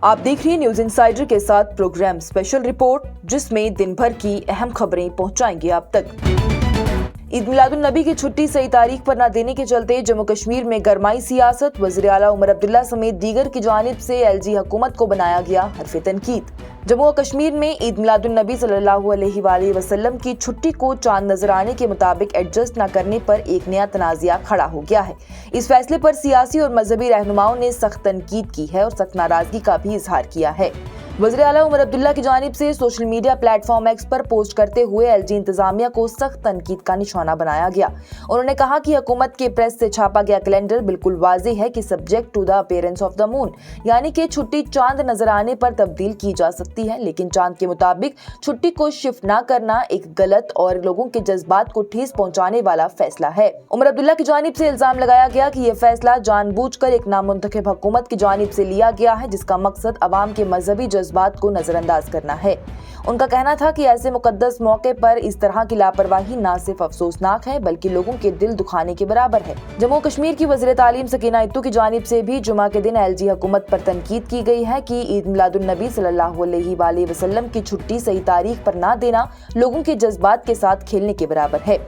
आप देख रही हैं न्यूज इनसाइडर के साथ प्रोग्राम स्पेशल रिपोर्ट, जिसमें दिन भर की अहम खबरें पहुंचाएंगे आप तक। ईद मिलादुन नबी की छुट्टी सही तारीख पर न देने के चलते जम्मू कश्मीर में गरमाई सियासत। वज़ीर आला उमर अब्दुल्ला समेत दीगर की जानिब से एलजी हुकूमत को बनाया गया हरफ तनकीद। जम्मू और कश्मीर में ईद मिलादुन नबी सल्लल्लाहु अलैहि वसल्लम की छुट्टी को चांद नजर आने के मुताबिक एडजस्ट न करने पर एक नया तनाज़ा खड़ा हो गया है। इस फैसले पर सियासी और मजहबी रहनुमाओं ने सख्त तनकीद की है और सख्त नाराजगी का भी इजहार किया है। वज़ीर आला उमर अब्दुल्ला की जानिब से सोशल मीडिया प्लेटफॉर्म एक्स पर पोस्ट करते हुए एलजी इंतजामिया को सख्त तनकीद का निशाना बनाया गया। उन्होंने कहा कि हुकूमत के प्रेस से छापा गया कैलेंडर बिल्कुल वाज़ेह है कि subject to the appearance of the moon, यानी कि छुट्टी चांद नजर आने पर तब्दील की जा सकती है, लेकिन चांद के मुताबिक छुट्टी को शिफ्ट न करना एक गलत और लोगों के जज्बात को ठेस पहुंचाने वाला फैसला है। उमर अब्दुल्ला की जानिब से इल्जाम लगाया गया कि यह फैसला जानबूझकर एक नामुंतखब हुकूमत की जानिब से लिया गया है, जिसका मकसद अवाम के मजहबी बात को नजरअंदाज करना है। उनका कहना था कि ऐसे मुकद्दस मौके पर इस तरह की लापरवाही न सिर्फ अफसोसनाक है बल्कि लोगों के दिल दुखाने के बराबर है। जम्मू कश्मीर की वज़ीर तालीम सकीना इत्तू की जानिब से भी जुमा के दिन एलजी हुकूमत पर तनकीद की गई है कि ईद मिलादुन नबी सल्लल्लाहु अलैहि वसल्लम की छुट्टी सही तारीख पर न देना लोगों के जज्बात के साथ खेलने के बराबर है।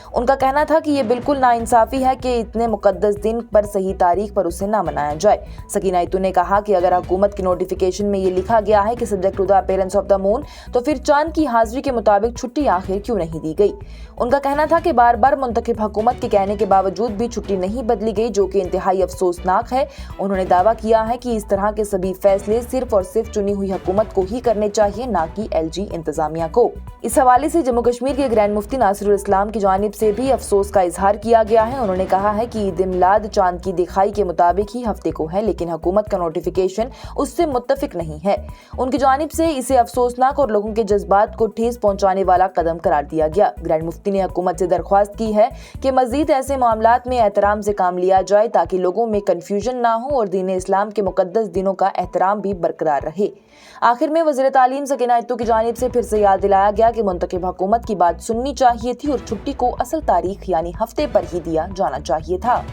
उनका कहना था कि ये बिल्कुल नाइंसाफी है कि इतने मुकद्दस दिन पर सही तारीख पर उसे ना मनाया जाए। सकीना इत्तू ने कहा कि अगर हुकूमत की नोटिफिकेशन में ये लिखा गया है कि subject to the appearance of the moon, तो फिर चांद की हाजिरी के मुताबिक छुट्टी आखिर क्यों नहीं दी गई। उनका कहना था कि बार बार मुंतखब हुकूमत के कहने के बावजूद भी छुट्टी नहीं बदली गई, जो कि इंतहाई अफसोसनाक है। उन्होंने दावा किया है कि इस तरह के सभी फैसले सिर्फ और सिर्फ चुनी हुई हुकूमत को ही करने चाहिए, ना कि एलजी इंतजामिया को। इस हवाले से जम्मू कश्मीर के ग्रैंड मुफ्ती नासिरुल इस्लाम की जानिब से भी अफसोस का इजहार किया गया है। उन्होंने कहा है कि ईद मिलाद चांद की दिखाई के मुताबिक ही हफ्ते को है, लेकिन हुकूमत का नोटिफिकेशन उससे मुत्तफिक नहीं है। उनकी जानिब से इसे अफसोसनाक और लोगों के जज्बात को ठेस पहुंचाने वाला कदम करार दिया गया। ग्रैंड मुफ्ती ने हुकूमत से दरख्वास्त की है कि मजीद ऐसे मामलात में एहतराम से काम लिया जाए ताकि लोगों में कंफ्यूजन ना हो और दीन इस्लाम के मुकद्दस दिनों का एहतराम भी बरकरार रहे। आखिर में वज़ीर तालीम सकीना इत्तू की जानिब से फिर से याद दिलाया गया कि मुंतखब हुकूमत की बात सुननी चाहिए थी और छुट्टी को असल तारीख यानी हफ्ते पर ही दिया जाना चाहिए था।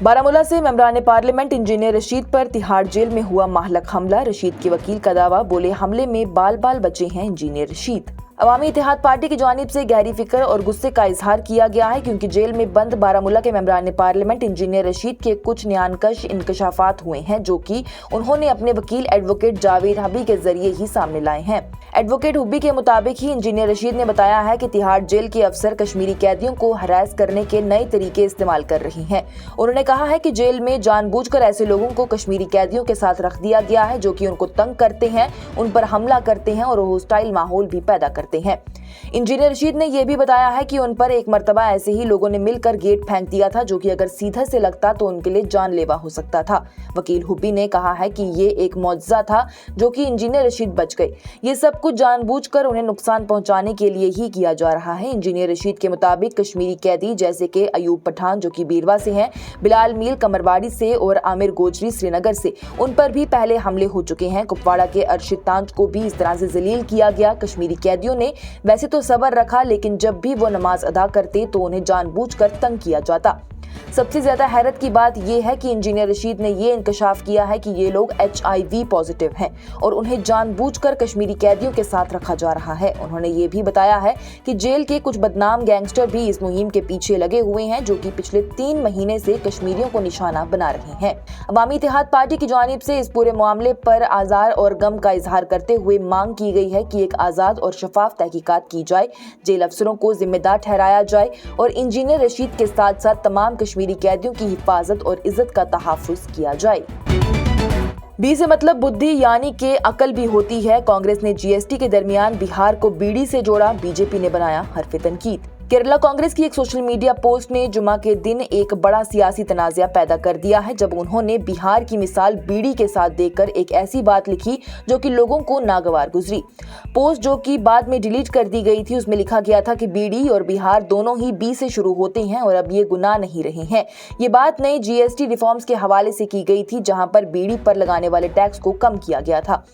बारामूला से मेंबरान पार्लियामेंट इंजीनियर रशीद पर तिहाड़ जेल में हुआ माहलक हमला। रशीद के वकील का दावा, बोले हमले में बाल बाल बचे हैं इंजीनियर रशीद। अवामी इत्तेहाद पार्टी की जानिब से गहरी फिक्र और गुस्से का इजहार किया गया है, क्योंकि जेल में बंद बारामूला के मेंबरान पार्लियामेंट इंजीनियर रशीद के कुछ न्यानकश इंकशाफात हुए हैं, जो कि उन्होंने अपने वकील एडवोकेट जावेद हबी के जरिए ही सामने लाए हैं। एडवोकेट हुब्बी के मुताबिक ही इंजीनियर रशीद ने बताया है कि तिहाड़ जेल के अफसर कश्मीरी कैदियों को हरास करने के नए तरीके इस्तेमाल कर रही हैं। उन्होंने कहा है कि जेल में जानबूझकर ऐसे लोगों को कश्मीरी कैदियों के साथ रख दिया गया है जो कि उनको तंग करते हैं, उन पर हमला करते हैं और होस्टाइल माहौल भी पैदा करते हैं। इंजीनियर रशीद ने यह भी बताया है कि उन पर एक मर्तबा ऐसे ही लोगों ने मिलकर गेट फेंक दिया था, जो कि अगर सीधा से लगता तो उनके लिए जानलेवा हो सकता था। वकील हुब्बी ने कहा है कि ये एक मौजज़ा था जो कि इंजीनियर रशीद बच गए। ये सब कुछ जानबूझकर उन्हें नुकसान पहुंचाने के लिए ही किया जा रहा है। इंजीनियर रशीद के मुताबिक कश्मीरी कैदी जैसे कि अयूब पठान जो कि बीरवा से हैं, बिलाल मील कमरवाड़ी से और आमिर गोजरी श्रीनगर से, उन पर भी पहले हमले हो चुके हैं। कुपवाड़ा के अरशद तांज को भी इस तरह से जलील किया गया। कश्मीरी कैदियों ने वैसे तो सब्र रखा, लेकिन जब भी वो नमाज अदा करते तो उन्हें जानबूझकर तंग किया जाता। सबसे ज्यादा हैरत की बात यह है कि इंजीनियर रशीद ने यह इंकशाफ किया है कि ये लोग HIV पॉजिटिव हैं और उन्हें जानबूझकर कश्मीरी कैदियों के साथ रखा जा रहा है। उन्होंने ये भी बताया है कि जेल के कुछ बदनाम गैंगस्टर भी इस मुहिम के पीछे लगे हुए हैं, जो कि पिछले 3 महीने से कश्मीरियों को निशाना बना रहे हैं। अवामी इत्तेहाद पार्टी की जानिब से इस पूरे मामले पर आज़ार और गम का इजहार करते हुए मांग की गई है कि एक आज़ाद और शफाफ तहकीकात की जाए, जेल अफसरों को जिम्मेदार ठहराया जाए और इंजीनियर रशीद के साथ साथ तमाम कश्मीरी कैदियों की हिफाजत और इज्जत का तहफ़्फ़ुज़ किया जाए। बी से मतलब बुद्धि यानी कि अकल भी होती है। कांग्रेस ने GST के दरमियान बिहार को बीड़ी से जोड़ा, बीजेपी ने बनाया हरफ तनकीद। केरला कांग्रेस की एक सोशल मीडिया पोस्ट ने जुमा के दिन एक बड़ा सियासी तनाज़ा पैदा कर दिया है, जब उन्होंने बिहार की मिसाल बीड़ी के साथ देकर एक ऐसी बात लिखी जो कि लोगों को नागवार गुजरी। पोस्ट जो कि बाद में डिलीट कर दी गई थी, उसमें लिखा गया था कि बीड़ी और बिहार दोनों ही बी से शुरू होते हैं और अब ये गुनाह नहीं रहे हैं। ये बात नई GST रिफॉर्म्स के हवाले से की गई थी, जहां पर बीड़ी पर लगाने वाले टैक्स को कम किया गया था।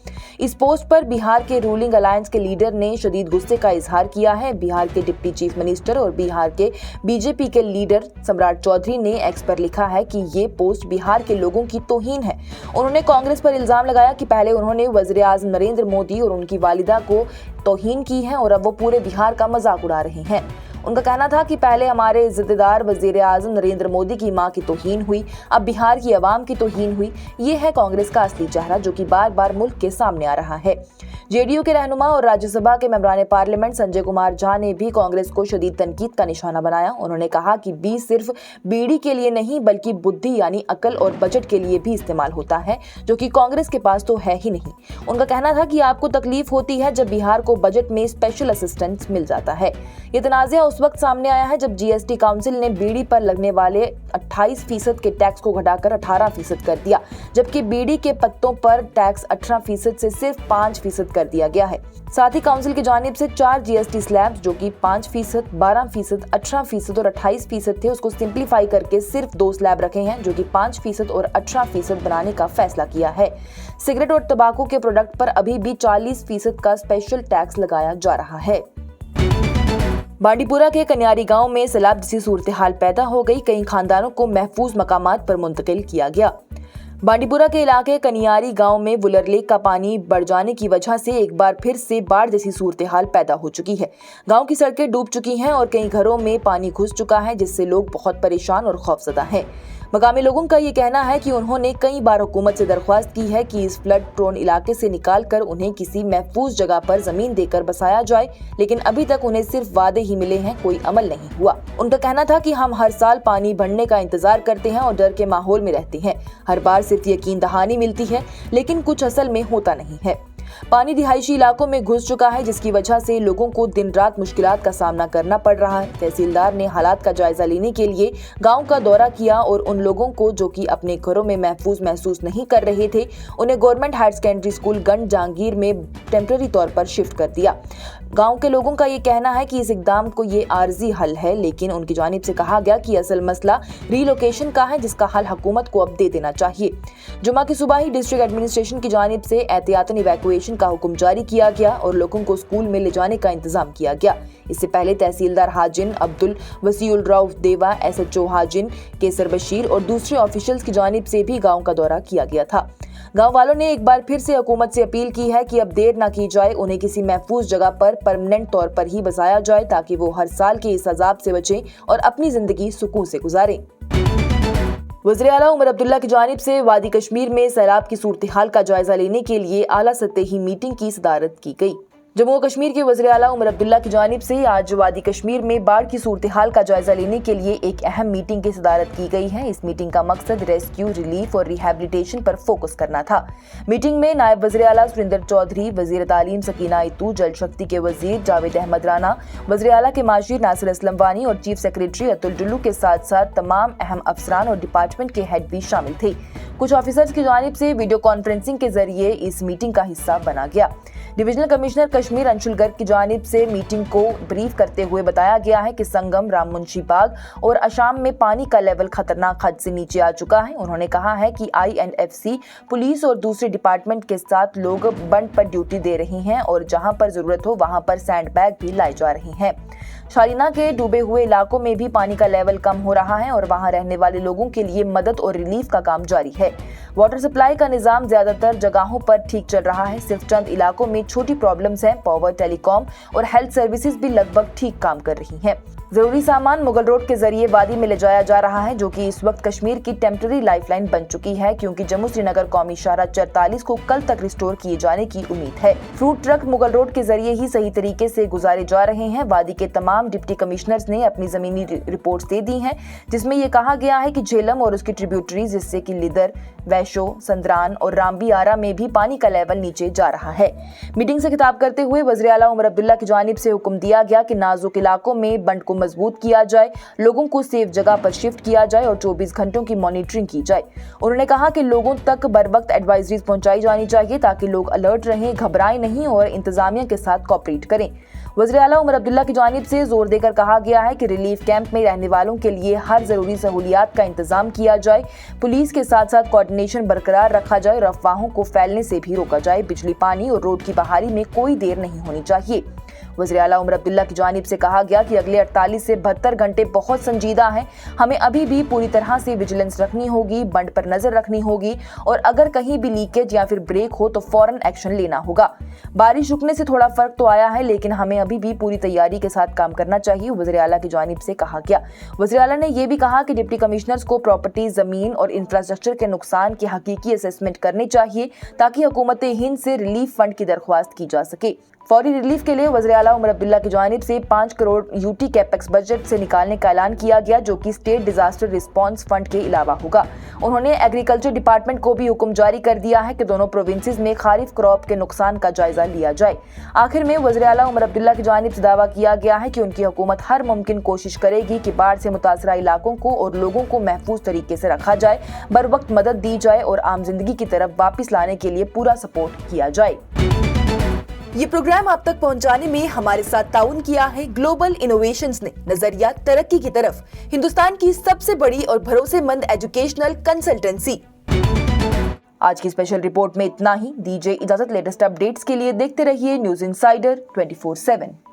इस पोस्ट पर बिहार के रूलिंग अलायंस के लीडर ने शदीद गुस्से का इजहार किया है। बिहार के डिप्टी चीफ मिनिस्टर और बिहार के बीजेपी के लीडर सम्राट चौधरी ने एक्स पर लिखा है कि ये पोस्ट बिहार के लोगों की तौहीन है। उन्होंने कांग्रेस पर इल्जाम लगाया कि पहले उन्होंने वज़ीर आज़म नरेंद्र मोदी और उनकी वालिदा को तौहीन की है और अब वो पूरे बिहार का मजाक उड़ा रहे हैं। उनका कहना था कि पहले हमारे इज्जतदार वज़ीर आज़म नरेंद्र मोदी की मां की तौहीन हुई, अब बिहार की आवाम की तौहीन हुई। ये है कांग्रेस का असली चेहरा जो कि बार बार मुल्क के सामने आ रहा है। जेडीयू के रहनुमा और राज्यसभा के मेंबरान पार्लियामेंट संजय कुमार झा ने भी कांग्रेस को शदीद तनकीद का निशाना बनाया। उन्होंने कहा कि बीज सिर्फ बीड़ी के लिए नहीं बल्कि बुद्धि यानी अकल और बजट के लिए भी इस्तेमाल होता है, जो कि कांग्रेस के पास तो है ही नहीं। उनका कहना था कि आपको तकलीफ होती है जब बिहार को बजट में स्पेशल असिस्टेंस मिल जाता है। ये तनाज़ा उस वक्त सामने आया है जब जीएसटी काउंसिल ने बीड़ी पर लगने वाले 28% के टैक्स को घटाकर 18% कर दिया, जबकि बीड़ी के पत्तों पर टैक्स 18% से सिर्फ 5% कर दिया गया है। साथ ही काउंसिल की जानिब से 4 जीएसटी स्लैब्स जो कि 5%, 12%, 18% और 28% थे, उसको सिंप्लीफाई करके सिर्फ 2 स्लैब रखे हैं जो कि 5% और 18% बनाने का फैसला किया है। सिगरेट और तंबाकू के प्रोडक्ट पर अभी भी 40% का स्पेशल टैक्स लगाया जा रहा है। बांडीपुरा के कन्यारी गांव में सैलाब जैसी सूरत हाल पैदा हो गई। कई खानदानों को महफूज मकामात पर मुंतकिल किया गया। बांडीपुरा के इलाके कनियारी गांव में वुलर लेक का पानी बढ़ जाने की वजह से एक बार फिर से बाढ़ जैसी सूरत हाल पैदा हो चुकी है। गांव की सड़कें डूब चुकी हैं और कई घरों में पानी घुस चुका है, जिससे लोग बहुत परेशान और खौफजदा हैं। मकामी लोगों का ये कहना है कि उन्होंने कई बार हुकूमत से दरख्वास्त की है कि इस फ्लड प्रोन इलाके से निकालकर उन्हें किसी महफूज जगह पर जमीन देकर बसाया जाए, लेकिन अभी तक उन्हें सिर्फ वादे ही मिले हैं, कोई अमल नहीं हुआ। उनका कहना था कि हम हर साल पानी बढ़ने का इंतजार करते हैं और डर के माहौल में रहते हैं। हर बार सिर्फ यकीन दहानी मिलती है, लेकिन कुछ असल में होता नहीं है। पानी रिहायशी इलाकों में घुस चुका है, जिसकी वजह से लोगों को दिन रात मुश्किलात का सामना करना पड़ रहा है। तहसीलदार ने हालात का जायजा लेने के लिए गांव का दौरा किया और उन लोगों को जो कि अपने घरों में महफूज महसूस नहीं कर रहे थे, उन्हें government higher secondary school Gand Jahangir में टेम्पररी तौर पर शिफ्ट कर दिया। गांव के लोगों का ये कहना है कि इस इकदाम को ये आर्जी हल है, लेकिन उनकी जानिब से कहा गया कि असल मसला रीलोकेशन का है, जिसका हल हुकूमत को अब दे देना चाहिए। जुमा की सुबह ही डिस्ट्रिक्ट एडमिनिस्ट्रेशन की जानिब से एहतियातन इवैक्यूएशन का हुक्म जारी किया गया और लोगों को स्कूल में ले जाने का इंतजाम किया गया। इससे पहले तहसीलदार हाजिन अब्दुल वसीउल रऊफ देवा, एसएचओ हाजिन केसर बशीर और दूसरे ऑफिशियल्स की जानिब से भी गाँव का दौरा किया गया था। गांव वालों ने एक बार फिर से हुकूमत से अपील की है कि अब देर न की जाए, उन्हें किसी महफूज जगह पर परमानेंट तौर पर ही बसाया जाए ताकि वो हर साल के इस अजाब से बचें और अपनी जिंदगी सुकून से गुजारें। वज़ीर आला उमर अब्दुल्ला की जानिब से वादी कश्मीर में सैलाब की सूरत हाल का जायजा लेने के लिए आला सतही मीटिंग की सदारत की गई। जम्मू और कश्मीर के वज़ीर आला उमर अब्दुल्ला की जानिब से आज वादी कश्मीर में बाढ़ की सूरत हाल का जायजा लेने के लिए एक अहम मीटिंग की सदारत की गई है। इस मीटिंग का मकसद रेस्क्यू, रिलीफ और रिहैबिलिटेशन पर फोकस करना था। मीटिंग में नायब वज़ीर आला सुरेंद्र चौधरी, वज़ीर तालीम सकीना इतू, जल शक्ति के वज़ीर जावेद अहमद राना, वज़ीर आला के माशिर नासिर असलम वानी और चीफ सेक्रेटरी अतुल डुल्लू के साथ साथ तमाम अहम अफसरान और डिपार्टमेंट के हेड भी शामिल थे। कुछ ऑफिसर्स की जानिब से वीडियो कॉन्फ्रेंसिंग के जरिए इस मीटिंग का हिस्सा बना गया। डिविजनल कमिश्नर कश्मीर अंशुल गर्ग की जानिब से मीटिंग को ब्रीफ करते हुए बताया गया है कि संगम, राम मुंशी बाग और अशाम में पानी का लेवल खतरनाक हद से नीचे आ चुका है। उन्होंने कहा है कि INFC, पुलिस और दूसरे डिपार्टमेंट के साथ लोग बंद पर ड्यूटी दे रही हैं और जहां पर जरूरत हो वहां पर सैंड बैग भी लाए जा रहे हैं। शालीना के डूबे हुए इलाकों में भी पानी का लेवल कम हो रहा है और वहां रहने वाले लोगों के लिए मदद और रिलीफ का काम जारी है। वाटर सप्लाई का निजाम ज्यादातर जगहों पर ठीक चल रहा है। सिर्फ चंद इलाकों में छोटी प्रॉब्लम्स हैं। पावर, टेलीकॉम और हेल्थ सर्विसेज भी लगभग ठीक काम कर रही हैं। जरूरी सामान मुगल रोड के जरिए वादी में ले जाया जा रहा है, जो कि इस वक्त कश्मीर की टेम्पररी लाइफलाइन बन चुकी है, क्योंकि जम्मू श्रीनगर कौमी शाहराह 44 को कल तक रिस्टोर किए जाने की उम्मीद है। फ्रूट ट्रक मुगल रोड के जरिए ही सही तरीके से गुजारे जा रहे हैं। वादी के तमाम डिप्टी कमिश्नर्स ने अपनी जमीनी रिपोर्ट्स दे दी हैं, जिसमें यह कहा गया है कि झेलम और उसकी ट्रिब्यूटरीज जिससे कि लिदर, वैशो, संद्रान और रामबी आरा में भी पानी का लेवल नीचे जा रहा है। मीटिंग से खिताब करते हुए वज़ीर आला उमर अब्दुल्ला की जानिब से हुक्म दिया गया कि नाजुक इलाकों में बंद को मजबूत किया जाए, लोगों को सेफ जगह पर शिफ्ट किया जाए और 24 घंटों की मॉनिटरिंग की जाए। उन्होंने कहा कि लोगों तक बर वक्त एडवाइजरीज पहुंचाई जानी चाहिए ताकि लोग अलर्ट रहें, घबराएं नहीं और इंतजामिया के साथ कोऑपरेट करें। वज़ीर आला उमर अब्दुल्ला की जानिब से जोर देकर कहा गया है कि रिलीफ कैंप में रहने वालों के लिए हर जरूरी सहूलियात का इंतजाम किया जाए। पुलिस के साथ साथ कोऑर्डिनेशन बरकरार रखा जाए और अफवाहों को फैलने से भी रोका जाए। बिजली, पानी और रोड की बहाली में कोई देर नहीं होनी चाहिए। वज़ीर आला उमर अब्दुल्ला की जानिब से कहा गया कि अगले 48 से 72 घंटे बहुत संजीदा हैं। हमें अभी भी पूरी तरह से विजिलेंस रखनी होगी, बंड पर नजर रखनी होगी और अगर कहीं भी लीकेज या फिर ब्रेक हो तो फौरन एक्शन लेना होगा। बारिश रुकने से थोड़ा फर्क तो आया है, लेकिन हमें अभी भी पूरी तैयारी के साथ काम करना चाहिए, वज़ीर आला की जानिब से कहा गया। वज़ीर आला ने यह भी कहा कि डिप्टी कमिश्नर्स को प्रॉपर्टी, जमीन और इंफ्रास्ट्रक्चर के नुकसान की हकीकी असेसमेंट करनी चाहिए ताकि हुकूमत हिंद से रिलीफ फंड की दरख्वास्त की जा सके। फौरी रिलीफ के लिए वज़ीर आला उमर अब्दुल्ला की जानिब से 5 करोड़ यूटी कैपेक्स बजट से निकालने का ऐलान किया गया, जो कि स्टेट डिजास्टर रिस्पांस फंड के अलावा होगा। उन्होंने एग्रीकल्चर डिपार्टमेंट को भी हुक्म जारी कर दिया है कि दोनों प्रोविंसेस में खारिफ क्रॉप के नुकसान का जायजा लिया जाए। आखिर में वज़ीर आला उमर अब्दुल्ला की जानिब से दावा किया गया है कि उनकी हुकूमत हर मुमकिन कोशिश करेगी कि बाढ़ से मुतासरा इलाकों को और लोगों को महफूज तरीके से रखा जाए, बर वक्त मदद दी जाए और आम जिंदगी की तरफ वापस लाने के लिए पूरा सपोर्ट किया जाए। ये प्रोग्राम आप तक पहुंचाने में हमारे साथ ताउन किया है ग्लोबल इनोवेशंस ने। नजरिया तरक्की की तरफ, हिंदुस्तान की सबसे बड़ी और भरोसेमंद एजुकेशनल कंसल्टेंसी। आज की स्पेशल रिपोर्ट में इतना ही। दीजिए इजाजत। लेटेस्ट अपडेट्स के लिए देखते रहिए न्यूज़ इनसाइडर 24/7।